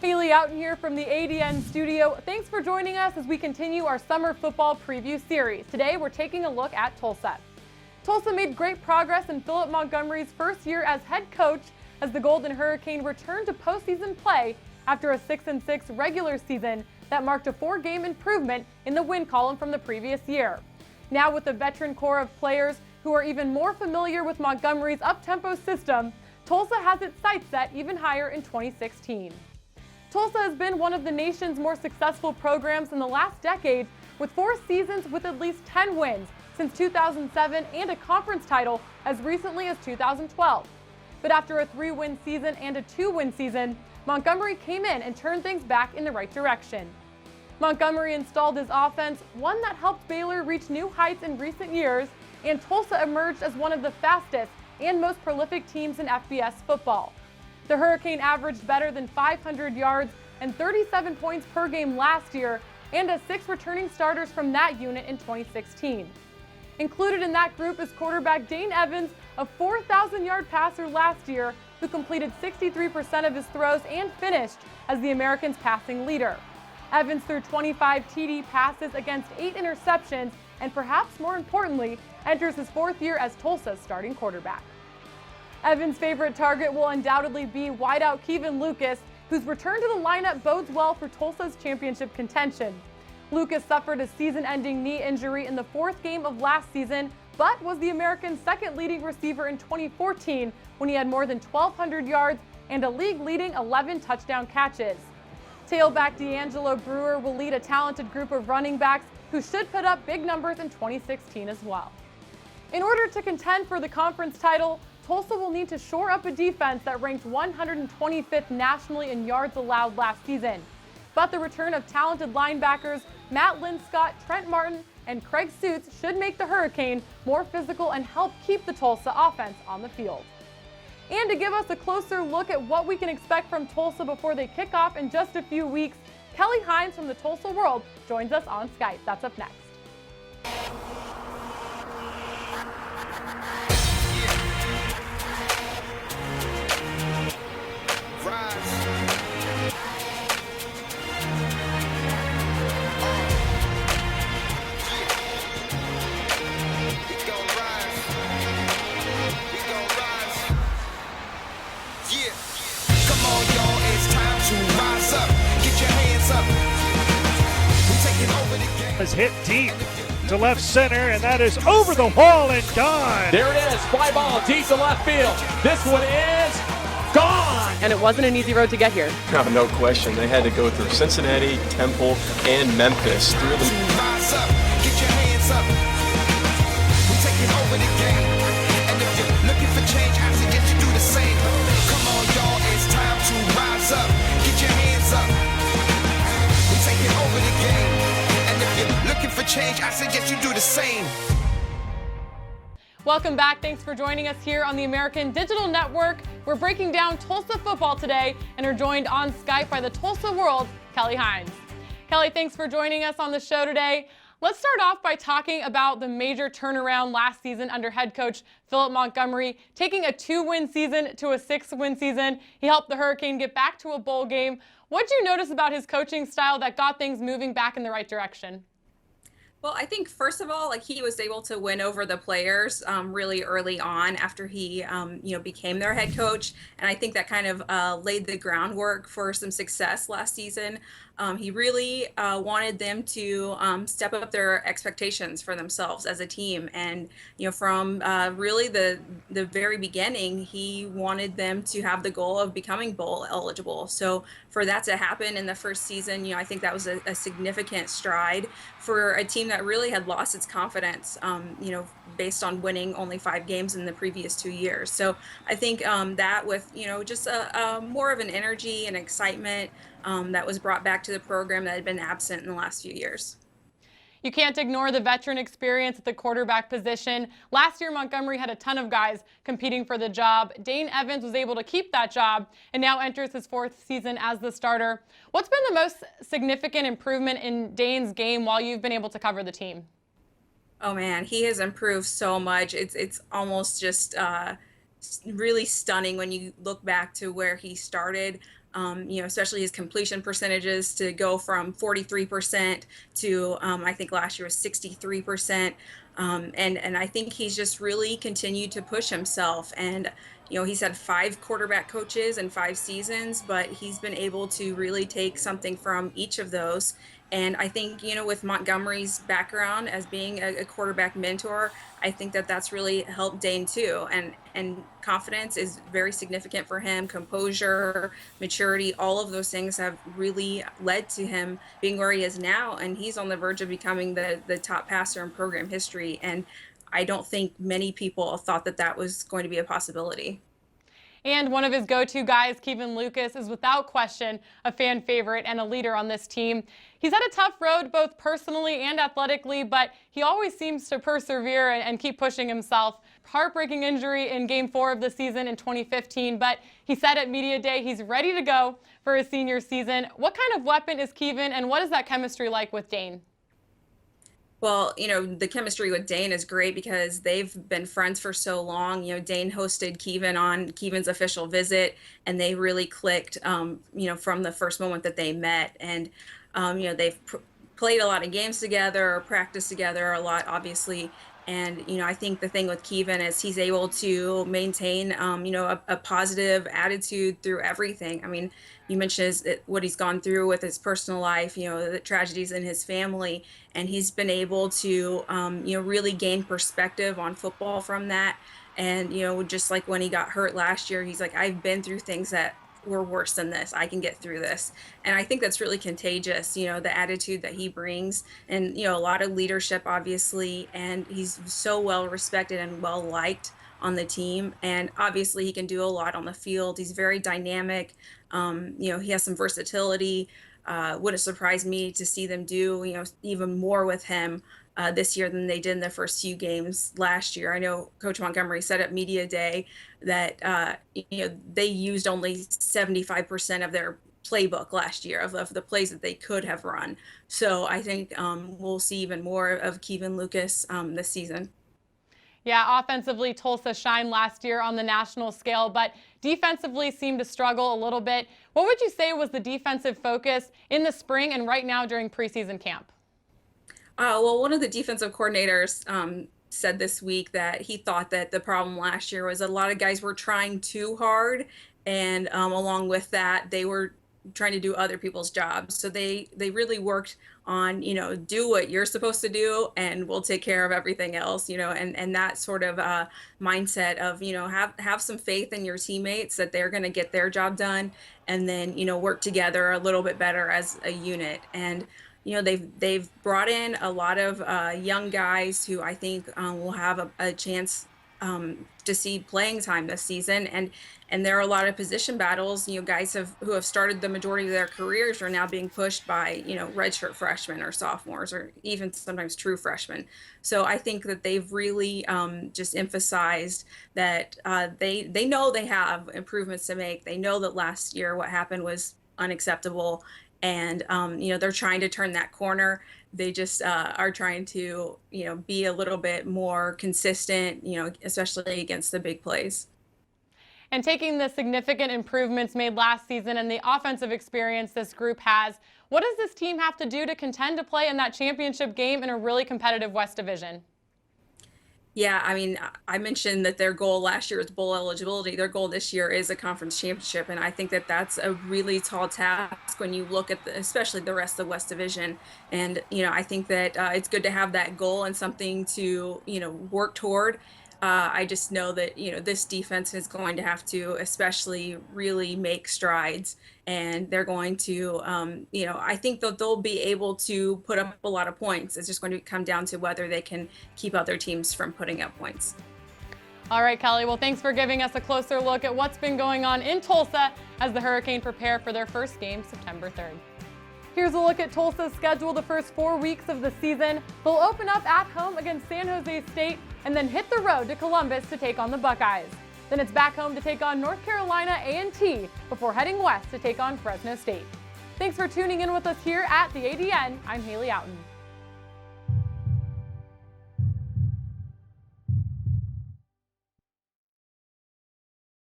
Haley out here from the ADN studio. Thanks for joining us as we continue our summer football preview series. Today we're taking a look at Tulsa. Tulsa made great progress in Philip Montgomery's first year as head coach as the Golden Hurricane returned to postseason play after a 6-6 regular season that marked a 4-game improvement in the win column from the previous year. Now with a veteran core of players who are even more familiar with Montgomery's up-tempo system, Tulsa has its sights set even higher in 2016. Tulsa has been one of the nation's more successful programs in the last decade, with 4 seasons with at least 10 wins since 2007 and a conference title as recently as 2012. But after a 3-win season and a 2-win season, Montgomery came in and turned things back in the right direction. Montgomery installed his offense, one that helped Baylor reach new heights in recent years, and Tulsa emerged as one of the fastest and most prolific teams in FBS football. The Hurricane averaged better than 500 yards and 37 points per game last year, and has 6 returning starters from that unit in 2016. Included in that group is quarterback Dane Evans, a 4,000-yard passer last year who completed 63% of his throws and finished as the Americans' passing leader. Evans threw 25 TD passes against 8 interceptions, and perhaps more importantly, enters his 4th year as Tulsa's starting quarterback. Evans' favorite target will undoubtedly be wideout Kevin Lucas, whose return to the lineup bodes well for Tulsa's championship contention. Lucas suffered a season-ending knee injury in the 4th game of last season, but was the Americans' second leading receiver in 2014 when he had more than 1,200 yards and a league-leading 11 touchdown catches. Tailback D'Angelo Brewer will lead a talented group of running backs who should put up big numbers in 2016 as well. In order to contend for the conference title, Tulsa will need to shore up a defense that ranked 125th nationally in yards allowed last season. But the return of talented linebackers Matt Linscott, Trent Martin, and Craig Suits should make the Hurricane more physical and help keep the Tulsa offense on the field. And to give us a closer look at what we can expect from Tulsa before they kick off in just a few weeks, Kelly Hines from the Tulsa World joins us on Skype. That's up next. Is hit deep to left center, and that is over the wall and gone. There it is, fly ball deep to left field. This one is gone. And it wasn't an easy road to get here. No question. They had to go through Cincinnati, Temple, and Memphis. Through the rise up, get your hands up. We're taking over the game. And if you're looking for change, I suggest you do the same. Come on, y'all, it's time to rise up. Get your hands up. We're taking over the game. Looking for change, I suggest you do the same. Welcome back. Thanks for joining us here on the American Digital Network. We're breaking down Tulsa football today and are joined on Skype by the Tulsa World, Kelly Hines. Kelly, thanks for joining us on the show today. Let's start off by talking about the major turnaround last season under head coach Philip Montgomery, taking a 2-win season to a 6-win season. He helped the Hurricane get back to a bowl game. What did you notice about his coaching style that got things moving back in the right direction? Well, I think first of all, he was able to win over the players really early on after he, became their head coach, and I think that kind of laid the groundwork for some success last season. He really wanted them to step up their expectations for themselves as a team, and from really the very beginning, he wanted them to have the goal of becoming bowl eligible. So for that to happen in the first season, I think that was a significant stride for a team that really had lost its confidence, based on winning only 5 games in the previous 2 years. So I think that with, just a more of an energy and excitement that was brought back to the program that had been absent in the last few years. You can't ignore the veteran experience at the quarterback position. Last year, Montgomery had a ton of guys competing for the job. Dane Evans was able to keep that job and now enters his 4th season as the starter. What's been the most significant improvement in Dane's game while you've been able to cover the team? Oh man, he has improved so much. It's almost just really stunning when you look back to where he started. Especially his completion percentages to go from 43% to I think last year was 63%. And I think he's just really continued to push himself. And he's had 5 quarterback coaches in 5 seasons, but he's been able to really take something from each of those. And I think, with Montgomery's background as being a quarterback mentor, I think that that's really helped Dane too. And confidence is very significant for him. Composure, maturity, all of those things have really led to him being where he is now. And he's on the verge of becoming the top passer in program history. And I don't think many people thought that that was going to be a possibility. And one of his go-to guys, Kevin Lucas, is without question a fan favorite and a leader on this team. He's had a tough road both personally and athletically, but he always seems to persevere and keep pushing himself. Heartbreaking injury in Game 4 of the season in 2015, but he said at Media Day he's ready to go for his senior season. What kind of weapon is Kevin, and what is that chemistry like with Dane? Well, the chemistry with Dane is great because they've been friends for so long. Dane hosted Kevin on Kevin's official visit, and they really clicked, from the first moment that they met. And, they've played a lot of games together, practiced together a lot, obviously. And, I think the thing with Kevin is he's able to maintain, a positive attitude through everything. I mean, you mentioned what he's gone through with his personal life, the tragedies in his family, and he's been able to, really gain perspective on football from that. And, just like when he got hurt last year, he's like, I've been through things that were worse than this. I can get through this. And I think that's really contagious, the attitude that he brings, and, a lot of leadership, obviously. And he's so well respected and well liked on the team. And obviously he can do a lot on the field. He's very dynamic. He has some versatility. Wouldn't surprise me to see them do, even more with him this year than they did in the first few games last year. I know Coach Montgomery said at Media Day that, they used only 75% of their playbook last year of the plays that they could have run. So I think we'll see even more of Kevin Lucas this season. Yeah, offensively, Tulsa shined last year on the national scale, but defensively seemed to struggle a little bit. What would you say was the defensive focus in the spring and right now during preseason camp? Well, one of the defensive coordinators said this week that he thought that the problem last year was a lot of guys were trying too hard, and along with that, they were trying to do other people's jobs. So they really worked on, do what you're supposed to do and we'll take care of everything else, and that sort of mindset of, have some faith in your teammates that they're going to get their job done, and then, work together a little bit better as a unit. And, they've brought in a lot of young guys who I think will have a chance to see playing time this season, and there are a lot of position battles. Guys who have started the majority of their careers are now being pushed by redshirt freshmen or sophomores or even sometimes true freshmen. So I think that they've really just emphasized that they know they have improvements to make. They know that last year what happened was unacceptable, and they're trying to turn that corner. They just are trying to, be a little bit more consistent, especially against the big plays. And taking the significant improvements made last season and the offensive experience this group has, what does this team have to do to contend to play in that championship game in a really competitive West Division? Yeah, I mean, I mentioned that their goal last year was bowl eligibility. Their goal this year is a conference championship, and I think that that's a really tall task when you look at especially the rest of the West Division. And I think that it's good to have that goal and something to work toward. I just know that this defense is going to have to especially really make strides, and they're going to I think that they'll be able to put up a lot of points. It's just going to come down to whether they can keep other teams from putting up points. All right, Kelly. Well, thanks for giving us a closer look at what's been going on in Tulsa as the Hurricane prepare for their first game September 3rd. Here's a look at Tulsa's schedule the first 4 weeks of the season. They'll open up at home against San Jose State and then hit the road to Columbus to take on the Buckeyes. Then it's back home to take on North Carolina A&T before heading west to take on Fresno State. Thanks for tuning in with us here at the ADN. I'm Haley Outen.